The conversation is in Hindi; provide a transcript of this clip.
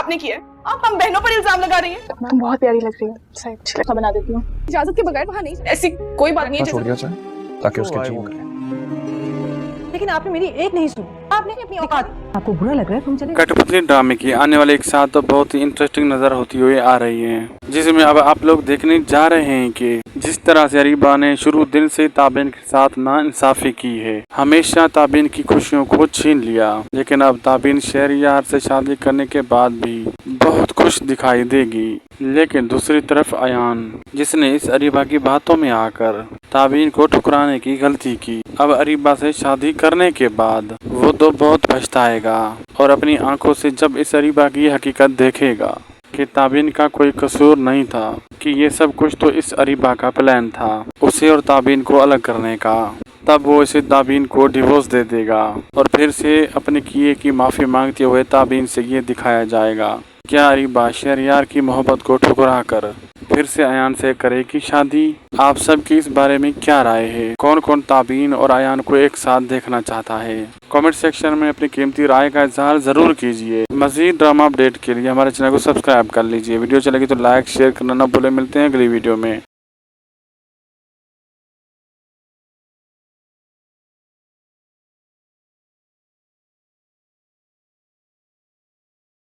आपने किया है? आप हम बहनों पर इल्जाम लगा रही हैं। तुम बहुत प्यारी लग रही हो। साइड छिलका बना देती हूँ। इजाजत के बगैर वहाँ नहीं, ऐसी कोई बात नहीं है। छोड़ दिया जाए ताकि उसके जी करे। लेकिन आपने मेरी एक नहीं सुनी। आपने अपनी औकात, आपको बुरा लग रहा है, तुम चले। कठपुतली ड्रामे की आने वाले एक साथ तो बहुत ही इंटरेस्टिंग नजर होती हुई आ रही है, जिसमें अब आप लोग देखने जा रहे हैं कि जिस तरह से अरीबा ने शुरू दिन से ताबिन के साथ नाइंसाफी की है, हमेशा ताबिन की खुशियों को छीन लिया, लेकिन अब ताबिन शहरियार से शादी करने के बाद भी बहुत खुश दिखाई देगी। लेकिन दूसरी तरफ अयान, जिसने इस अरीबा की बातों में आकर ताबिन को ठुकराने की गलती की, अब अरीबा से शादी करने के बाद वो तो बहुत पछताएगा और अपनी आंखों से जब इस अरीबा की हकीकत देखेगा कि ताबिन का कोई कसूर नहीं था, कि ये सब कुछ तो इस अरीबा का प्लान था उसे और ताबिन को अलग करने का, तब वो इसे ताबिन को डिवोर्स दे देगा और फिर से अपने किए की माफ़ी मांगते हुए ताबिन से ये दिखाया जाएगा क्या अरीबा शहरयार की मोहब्बत को ठुकरा कर फिर से अयान से करेगी शादी। आप सबकी इस बारे में क्या राय है? कौन कौन ताबीन और अयान को एक साथ देखना चाहता है? कमेंट सेक्शन में अपनी कीमती राय का इजहार जरूर कीजिए। मजीद ड्रामा अपडेट के लिए हमारे चैनल को सब्सक्राइब कर लीजिए। वीडियो चलेगी तो लाइक शेयर करना न भूलें। मिलते हैं अगली वीडियो में।